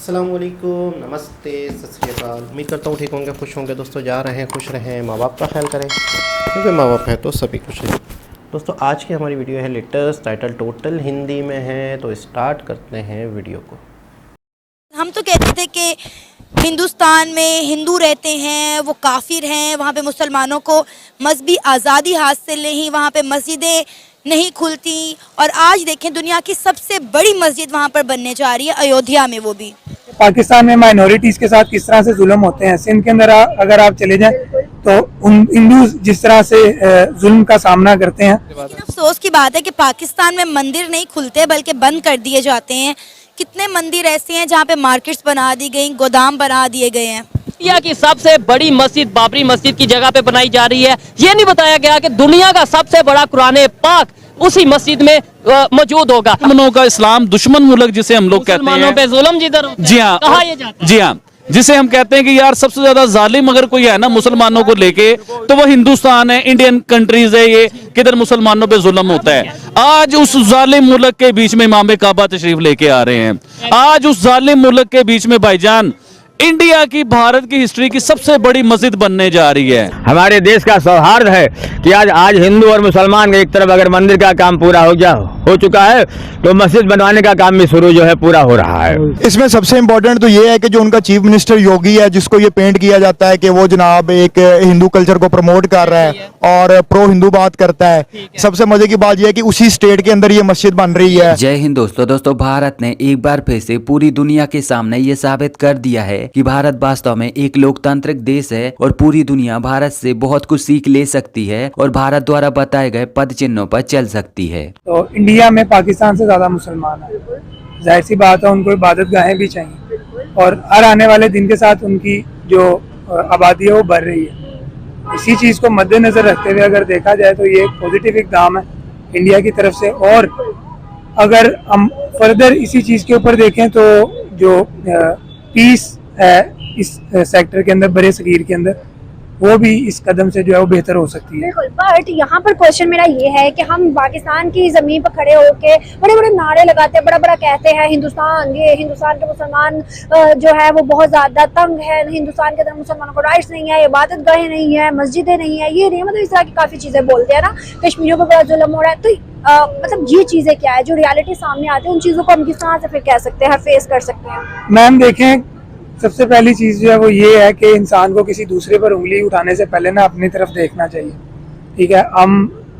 अस्सलामुअलैकुम, नमस्ते, सत श्री अकाल। उम्मीद करता हूँ ठीक होंगे, खुश होंगे। दोस्तों जा रहे हैं, खुश रहें, माँ बाप का ख्याल करें, क्योंकि माँ बाप है तो सभी खुश हैं। दोस्तों आज की हमारी वीडियो है लेटेस्ट, टाइटल टोटल हिंदी में है, तो स्टार्ट करते हैं वीडियो को। हम तो कहते थे कि हिंदुस्तान में हिंदू रहते हैं, वो काफिर हैं, वहाँ पे मुसलमानों को मजहबी आज़ादी हासिल नहीं, वहाँ पे मस्जिदें नहीं खुलती। और आज देखें दुनिया की सबसे बड़ी मस्जिद वहाँ पर बनने जा रही है, अयोध्या में, वो भी। पाकिस्तान में माइनॉरिटीज़ के साथ किस तरह से जुल्म होते हैं। सिंध के अंदर अगर आप चले जाएं तो उन हिंदू जिस तरह से जुल्म का सामना करते हैं। लेकिन अफसोस की बात है कि पाकिस्तान में मंदिर नहीं खुलते बल्कि बंद कर दिए जाते हैं। कितने मंदिर ऐसे हैं जहाँ पे मार्केट्स बना दी गई, गोदाम बना दिए गए हैं। इंडिया की सबसे बड़ी मस्जिद बाबरी मस्जिद की जगह पे बनाई जा रही है। ये नहीं बताया गया कि दुनिया का सबसे बड़ा कुरान पाक उसी मस्जिद में मौजूद होगा। दुश्मनों का इस्लाम दुश्मन मुल्क जिसे हम लोग कहते हैं, पे जुल्म जिधर होता है, जी हाँ, कहा ये जाता है। जी हाँ, जिसे हम कहते हैं कि यार सबसे ज्यादा जालिम अगर कोई है ना मुसलमानों को लेके तो वो हिंदुस्तान है, इंडियन कंट्रीज है ये, किधर मुसलमानों पे जुल्म होता है। आज उस जालिम मुल्क के बीच में इमाम काबा तशरीफ लेके आ रहे हैं। आज उस जालिम मुल्क के बीच में भाईजान इंडिया की, भारत की हिस्ट्री की सबसे बड़ी मस्जिद बनने जा रही है। हमारे देश का सौहार्द है कि आज हिंदू और मुसलमान के एक तरफ अगर मंदिर का काम पूरा हो चुका है तो मस्जिद बनवाने का काम भी शुरू जो है पूरा हो रहा है। इसमें सबसे इम्पोर्टेंट तो ये है कि जो उनका चीफ मिनिस्टर योगी है, जिसको ये पेंट किया जाता है कि वो जनाब एक हिंदू कल्चर को प्रमोट कर रहा है और प्रो हिंदू बात करता है। सबसे मजे की बात यह है कि उसी स्टेट के अंदर ये मस्जिद बन रही है। जय हिंद दोस्तों, भारत ने एक बार फिर से पूरी दुनिया के सामने ये साबित कर दिया है कि भारत वास्तव में एक लोकतांत्रिक देश है और पूरी दुनिया भारत से बहुत कुछ सीख ले सकती है और भारत द्वारा बताए गए पद चिन्हों पर चल सकती है। तो इंडिया में पाकिस्तान से ज़्यादा मुसलमान है, जाहिर सी बात है उनको इबादत गाहें भी चाहिए और हर आने वाले दिन के साथ उनकी जो आबादी है वो बढ़ रही है। इसी चीज़ को मद्देनज़र रखते हुए अगर देखा जाए तो ये एक पॉजिटिव इकदाम है इंडिया की तरफ से। और अगर हम फर्दर इसी चीज़ के ऊपर देखें तो जो पीस है इस सेक्टर के अंदर, बड़े सगीर के अंदर, वो भी इस कदम से जो है वो बेहतर हो सकती है। बिल्कुल, बट यहाँ पर क्वेश्चन मेरा ये है कि हम पाकिस्तान की ज़मीन पर खड़े होके बड़े बड़े नारे लगाते हैं, बड़ा बड़ा कहते हैं हिंदुस्तान, ये हिंदुस्तान के मुसलमान जो है वो बहुत ज़्यादा तंग है, हिंदुस्तान के अंदर मुसलमानों को राइट्स नहीं है, इबादत गाहें नहीं है, मस्जिदें नहीं है, ये नहीं, मतलब इस तरह की काफ़ी चीज़ें बोलते हैं ना। कश्मीरियों पर बड़ा जुल्म हो रहा है, तो मतलब ये चीज़ें क्या है जो रियलिटी सामने आती है, उन चीज़ों को हम किस तरह से फिर कह सकते हैं, फेस कर सकते हैं। मैम देखें, सबसे पहली चीज़ जो है वो ये है कि इंसान को किसी दूसरे पर उंगली उठाने से पहले ना अपनी तरफ देखना चाहिए। ठीक है, हम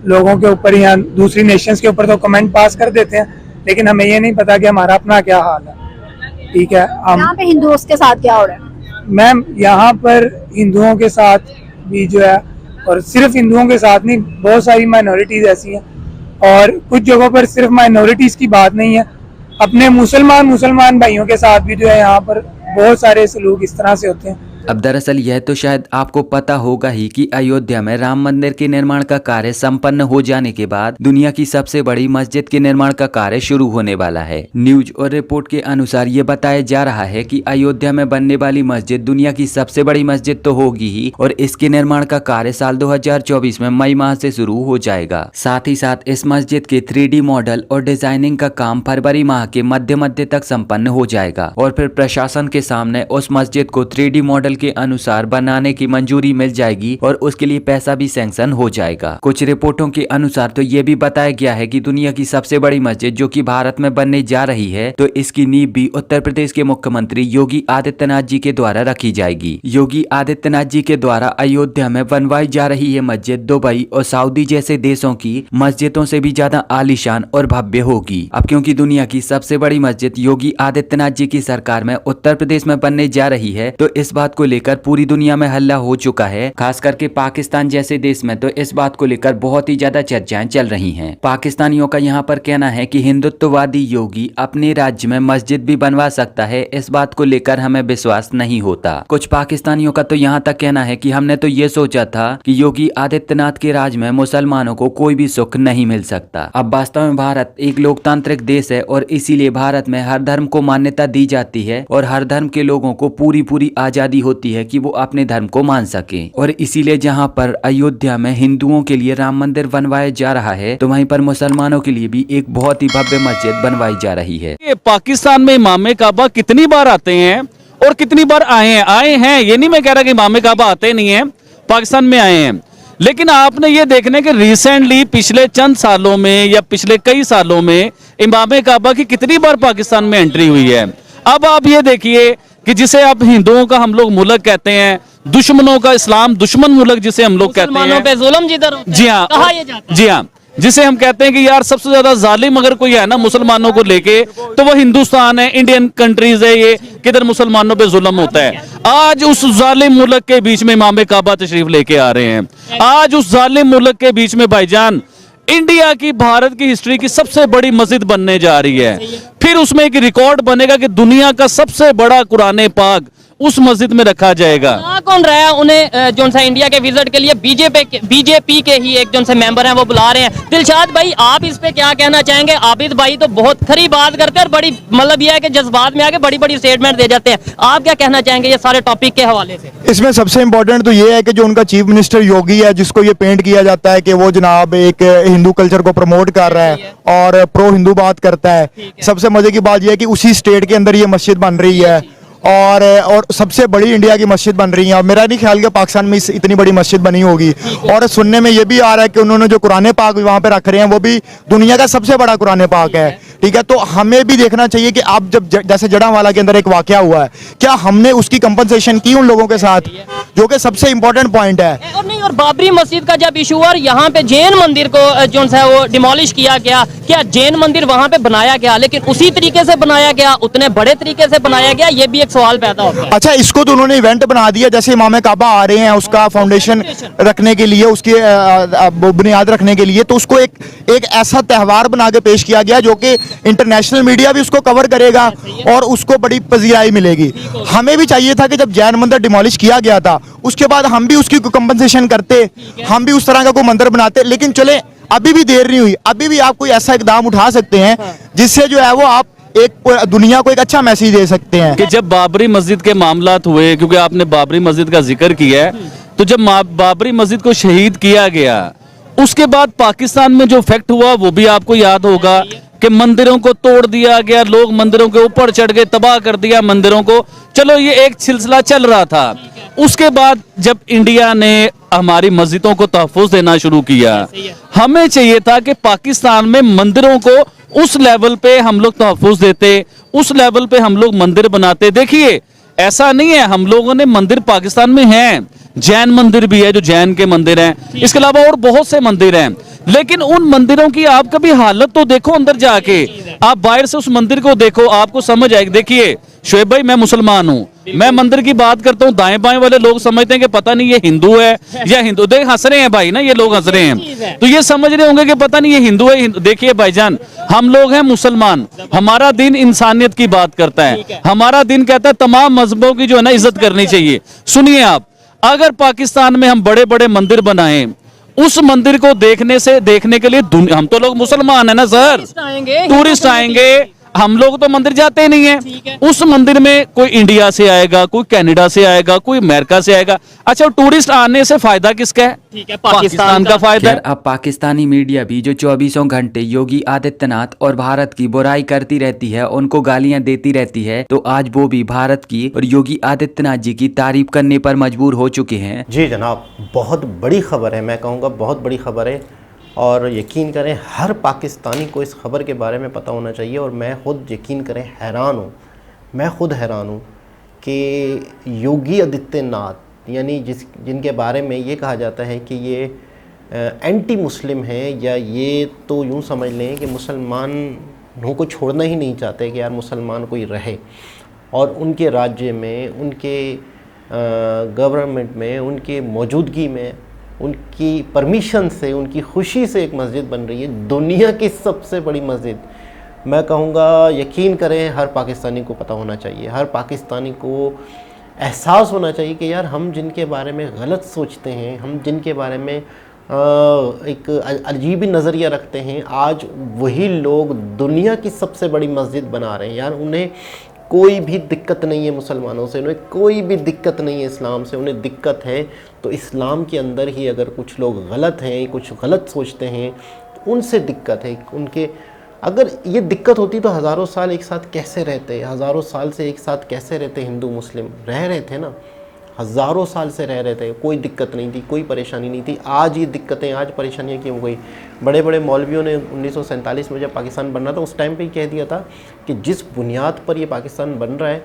लोगों के ऊपर या दूसरी नेशंस के ऊपर तो कमेंट पास कर देते हैं, लेकिन हमें ये नहीं पता कि हमारा अपना क्या हाल है। ठीक है, हम यहाँ पे हिंदुओं के साथ क्या हो रहा है? मैम यहाँ पर हिंदुओं के साथ भी जो है, और सिर्फ हिंदुओं के साथ नहीं, बहुत सारी माइनॉरिटीज़ ऐसी हैं और कुछ जगहों पर सिर्फ माइनॉरिटीज़ की बात नहीं है, अपने मुसलमान भाइयों के साथ भी जो है यहाँ पर बहुत सारे सलूक इस तरह से होते हैं। अब दरअसल यह तो शायद आपको पता होगा ही कि अयोध्या में राम मंदिर के निर्माण का कार्य संपन्न हो जाने के बाद दुनिया की सबसे बड़ी मस्जिद के निर्माण का कार्य शुरू होने वाला है। न्यूज और रिपोर्ट के अनुसार ये बताया जा रहा है कि अयोध्या में बनने वाली मस्जिद दुनिया की सबसे बड़ी मस्जिद तो होगी ही, और इसके निर्माण का कार्य साल 2024 में मई माह से शुरू हो जाएगा। साथ ही साथ इस मस्जिद के 3D मॉडल और डिजाइनिंग का काम फरवरी माह के मध्य तक संपन्न हो जाएगा और फिर प्रशासन के सामने उस मस्जिद को 3D मॉडल के अनुसार बनाने की मंजूरी मिल जाएगी और उसके लिए पैसा भी सैंक्शन हो जाएगा। कुछ रिपोर्टों के अनुसार तो ये भी बताया गया है कि दुनिया की सबसे बड़ी मस्जिद जो कि भारत में बनने जा रही है, तो इसकी नींव भी उत्तर प्रदेश के मुख्यमंत्री योगी आदित्यनाथ जी के द्वारा रखी जाएगी। योगी आदित्यनाथ जी के द्वारा अयोध्या में बनवाई जा रही है मस्जिद दुबई और सऊदी जैसे देशों की मस्जिदों से भी ज्यादा आलीशान और भव्य होगी। अब क्योंकि दुनिया की सबसे बड़ी मस्जिद योगी आदित्यनाथ जी की सरकार में उत्तर प्रदेश में बनने जा रही है, तो इस बात को लेकर पूरी दुनिया में हल्ला हो चुका है। खास करके पाकिस्तान जैसे देश में तो इस बात को लेकर बहुत ही ज्यादा चर्चाएं चल रही हैं। पाकिस्तानियों का यहाँ पर कहना है कि हिंदुत्ववादी योगी अपने राज्य में मस्जिद भी बनवा सकता है, इस बात को लेकर हमें विश्वास नहीं होता। कुछ पाकिस्तानियों का तो यहाँ तक कहना है कि हमने तो ये सोचा था कि योगी आदित्यनाथ के राज में मुसलमानों को कोई भी सुख नहीं मिल सकता। अब वास्तव में भारत एक लोकतांत्रिक देश है और इसीलिए भारत में हर धर्म को मान्यता दी जाती है और हर धर्म के लोगों को पूरी आजादी होती है कि वो अपने धर्म को मान सके। और इसीलिए जहाँ पर अयोध्या में हिंदुओं के लिए राम मंदिर बनवाया जा रहा है, तो वहीं पर मुसलमानों के लिए भी एक बहुत ही भव्य मस्जिद बनवाई जा रही है। पाकिस्तान में इमाम काबा कितनी बार आते हैं और कितनी बार आए हैं, ये नहीं मैं कह रहा कि इमाम काबा आते नहीं है, पाकिस्तान में आए हैं, लेकिन आपने ये देखने कि रिसेंटली पिछले चंद सालों में या पिछले कई सालों में इमाम काबा की कितनी बार पाकिस्तान में एंट्री हुई है। अब आप ये देखिए कि जिसे आप हिंदुओं का हम लोग मुल्क कहते हैं, दुश्मनों का इस्लाम दुश्मन मुल्क जिसे हम लोग कहते हैं, पे जुल्म जिधर होता है, जी हाँ, कहा ये जाता है। जी हाँ, जिसे हम कहते हैं कि यार सबसे ज्यादा जालिम अगर कोई है ना मुसलमानों को लेके, तो वो हिंदुस्तान है, इंडियन कंट्रीज है ये, किधर मुसलमानों पे जुल्म होता है। आज उस जालिम मुल्क के बीच में इमाम काबा तशरीफ लेके आ रहे हैं। आज उस जालिम मुल्क के बीच में भाईजान इंडिया की, भारत की हिस्ट्री की सबसे बड़ी मस्जिद बनने जा रही है। फिर उसमें एक रिकॉर्ड बनेगा कि दुनिया का सबसे बड़ा कुरान पाक उस मस्जिद में रखा जाएगा। कौन रहा है उन्हें जो सा इंडिया के विजिट के लिए बीजेपी के ही एक जो से मेंबर हैं वो बुला रहे हैं। दिलशाद भाई, आप इस पे क्या कहना चाहेंगे? आबिद भाई तो बहुत खरी बात करते हैं और बड़ी मतलब यह है कि जज्बात में आके बड़ी बड़ी स्टेटमेंट दे जाते हैं। आप क्या कहना चाहेंगे ये सारे टॉपिक के हवाले से? इसमें सबसे इंपॉर्टेंट तो ये है कि जो उनका चीफ मिनिस्टर योगी है, जिसको ये पेंट किया जाता है कि वो जनाब एक हिंदू कल्चर को प्रमोट कर रहा है और प्रो हिंदू बात करता है। सबसे मजे की बात यह है कि उसी स्टेट के अंदर ये मस्जिद बन रही है और सबसे बड़ी इंडिया की मस्जिद बन रही है। और मेरा नहीं ख्याल कि पाकिस्तान में इतनी बड़ी मस्जिद बनी होगी। और सुनने में ये भी आ रहा है कि उन्होंने जो कुरान पाक वहाँ पे रख रहे हैं वो भी दुनिया का सबसे बड़ा कुरान पाक है। ठीक है, तो हमें भी देखना चाहिए कि आप जब जैसे जड़ावाला के अंदर एक वाकया हुआ है, क्या हमने उसकी कंपनसेशन की उन लोगों के साथ, जो कि सबसे इंपॉर्टेंट पॉइंट है। और नहीं, और बाबरी मस्जिद का जब इशू और यहाँ पे जैन मंदिर को जो है वो डिमोलिश किया गया, क्या जैन मंदिर वहाँ पे बनाया गया लेकिन उसी तरीके से बनाया गया, उतने बड़े तरीके से बनाया गया? ये भी एक सवाल पैदा होता है। अच्छा, इसको तो उन्होंने इवेंट बना दिया, जैसे इमाम काबा आ रहे हैं उसका फाउंडेशन रखने के लिए, उसकी बुनियाद रखने के लिए, तो उसको एक ऐसा त्यौहार बना के पेश किया गया जो कि इंटरनेशनल मीडिया भी उसको कवर करेगा और उसको बड़ी पजीराई मिलेगी। हमें भी चाहिए था कि जब जैन मंदिर डिमोलिश किया गया था उसके बाद हम भी उसकी कंपनसेशन करते, हम भी उस तरह का कोई मंदिर बनाते। लेकिन चले, अभी भी देर नहीं हुई, अभी भी आप कोई ऐसा इकदाम उठा सकते हैं जिससे जो है वो आप एक दुनिया को एक अच्छा मैसेज दे सकते हैं। कि जब बाबरी मस्जिद के मामलात हुए, क्योंकि आपने बाबरी मस्जिद का जिक्र किया है, तो जब बाबरी मस्जिद को शहीद किया गया उसके बाद पाकिस्तान में जो फैक्ट हुआ वो भी आपको याद होगा कि मंदिरों को तोड़ दिया गया, लोग मंदिरों के ऊपर चढ़ के तबाह कर दिया मंदिरों को। चलो, ये एक सिलसिला चल रहा था। उसके बाद जब इंडिया ने हमारी मस्जिदों को तहफ़्फ़ुज़ देना शुरू किया, हमें चाहिए था कि पाकिस्तान में मंदिरों को उस लेवल पे हम लोग तहफ़्फ़ुज़ देते, उस लेवल पे हम लोग मंदिर बनाते। देखिए, ऐसा नहीं है, हम लोगों ने मंदिर पाकिस्तान में हैं, जैन मंदिर भी है जो जैन के मंदिर हैं, इसके अलावा और बहुत से मंदिर हैं, लेकिन उन मंदिरों की आप कभी हालत तो देखो अंदर जाके, आप बाहर से उस मंदिर को देखो, आपको समझ आएगी। देखिए शोएब भाई, मैं मुसलमान हूँ, मैं मंदिर की बात करता हूँ, दाएं बाएं वाले लोग समझते हैं कि पता नहीं ये हिंदू है या हिंदू, देख हंस रहे हैं भाई ना, ये लोग हंस रहे हैं, तो ये समझ रहे होंगे कि पता नहीं ये हिंदू है। देखिए भाईजान, हम लोग हैं मुसलमान, हमारा दिन इंसानियत की बात करता है, हमारा दिन कहता है तमाम मजहबों की जो है ना इज्जत करनी चाहिए। सुनिए आप, अगर पाकिस्तान में हम बड़े बड़े मंदिर बनाएं, उस मंदिर को देखने के लिए हम तो लोग मुसलमान है ना सर, टूरिस्ट आएंगे, हम लोग तो मंदिर जाते ही नहीं है। उस मंदिर में कोई इंडिया से आएगा, कोई कनाडा से आएगा, कोई अमेरिका से आएगा। अच्छा, टूरिस्ट आने से फायदा किसका है? ठीक है, पाकिस्तान का फायदा। अब पाकिस्तानी मीडिया भी जो 24 घंटे योगी आदित्यनाथ और भारत की बुराई करती रहती है, उनको गालियां देती रहती है, तो आज वो भी भारत की और योगी आदित्यनाथ जी की तारीफ करने पर मजबूर हो चुके हैं। जी जनाब, बहुत बड़ी खबर है, मैं कहूँगा बहुत बड़ी खबर है, और यकीन करें हर पाकिस्तानी को इस खबर के बारे में पता होना चाहिए। और मैं ख़ुद यकीन करें हैरान हूँ, मैं ख़ुद हैरान हूँ कि योगी आदित्यनाथ यानी जिनके बारे में ये कहा जाता है कि ये एंटी मुस्लिम हैं, या ये तो यूँ समझ लें कि मुसलमानों को छोड़ना ही नहीं चाहते कि यार मुसलमान कोई रहे, और उनके राज्य में, उनके गवर्नमेंट में, उनके मौजूदगी में, उनकी परमिशन से, उनकी खुशी से एक मस्जिद बन रही है, दुनिया की सबसे बड़ी मस्जिद। मैं कहूँगा यकीन करें हर पाकिस्तानी को पता होना चाहिए, हर पाकिस्तानी को एहसास होना चाहिए कि यार हम जिनके बारे में गलत सोचते हैं, हम जिनके बारे में एक अजीब नज़रिया रखते हैं, आज वही लोग दुनिया की सबसे बड़ी मस्जिद बना रहे हैं। यार उन्हें कोई भी दिक्कत नहीं है मुसलमानों से, उन्हें कोई भी दिक्कत नहीं है इस्लाम से। उन्हें दिक्कत है तो इस्लाम के अंदर ही अगर कुछ लोग गलत हैं, कुछ गलत सोचते हैं, तो उनसे दिक्कत है। उनके अगर ये दिक्कत होती तो हज़ारों साल एक साथ कैसे रहते, हज़ारों साल से एक साथ कैसे रहते, हिंदू मुस्लिम रह रहे थे ना, हज़ारों साल से रह रहे थे, कोई दिक्कत नहीं थी, कोई परेशानी नहीं थी। आज ये दिक्कतें, आज परेशानियाँ क्यों हो गई? बड़े बड़े मौलवियों ने 1947 में जब पाकिस्तान बन रहा था उस टाइम पे ही कह दिया था कि जिस बुनियाद पर ये पाकिस्तान बन रहा है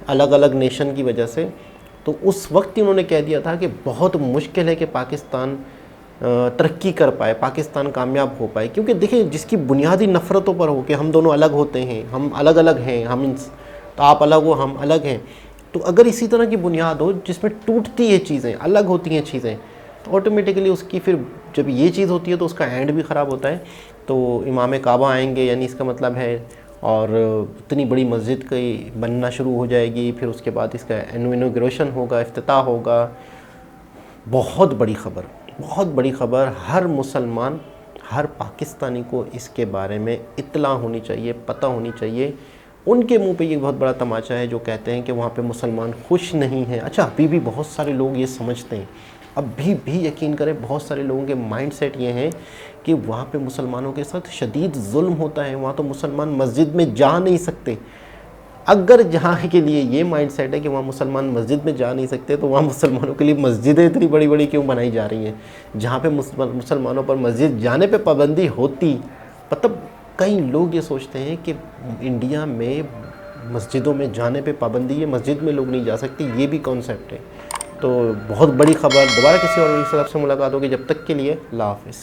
अलग अलग नेशन की वजह से, तो उस वक्त ही उन्होंने कह दिया था कि बहुत मुश्किल है कि पाकिस्तान तरक्की कर पाए, पाकिस्तान कामयाब हो पाए। क्योंकि देखिए, जिसकी बुनियादी नफ़रतों पर हो कि हम दोनों अलग होते हैं, हम अलग अलग हैं, तो आप अलग हो, हम अलग हैं, तो अगर इसी तरह की बुनियाद हो जिसमें टूटती है चीज़ें, अलग होती हैं चीज़ें, तो ऑटोमेटिकली उसकी फिर जब ये चीज़ होती है तो उसका एंड भी ख़राब होता है। तो इमाम काबा आएंगे, यानी इसका मतलब है, और इतनी बड़ी मस्जिद की बनना शुरू हो जाएगी, फिर उसके बाद इसका इनॉग्रेशन होगा, इफ्तिताह होगा। बहुत बड़ी ख़बर, बहुत बड़ी ख़बर। हर मुसलमान, हर पाकिस्तानी को इसके बारे में इत्तला होनी चाहिए, पता होनी चाहिए। उनके मुंह पे ये बहुत बड़ा तमाचा है जो कहते हैं कि वहाँ पे मुसलमान खुश नहीं हैं। अच्छा, अभी भी बहुत सारे लोग ये समझते हैं, अभी भी यकीन करें, बहुत सारे लोगों के माइंडसेट ये हैं कि वहाँ पे मुसलमानों के साथ शदीद जुल्म होता है, वहाँ तो मुसलमान मस्जिद में जा नहीं सकते। अगर जहाँ के लिए ये माइंडसेट है कि वहाँ मुसलमान मस्जिद में जा नहीं सकते, तो वहाँ मुसलमानों के लिए मस्जिदें इतनी बड़ी बड़ी क्यों बनाई जा रही हैं? जहाँ पे मुसलमानों पर मस्जिद जाने पे पाबंदी होती, मतलब कई लोग ये सोचते हैं कि इंडिया में मस्जिदों में जाने पे पाबंदी है, मस्जिद में लोग नहीं जा सकते, ये भी कॉन्सेप्ट है। तो बहुत बड़ी खबर। दोबारा किसी और से मुलाकात होगी, जब तक के लिए अल्लाह हाफ़िज़।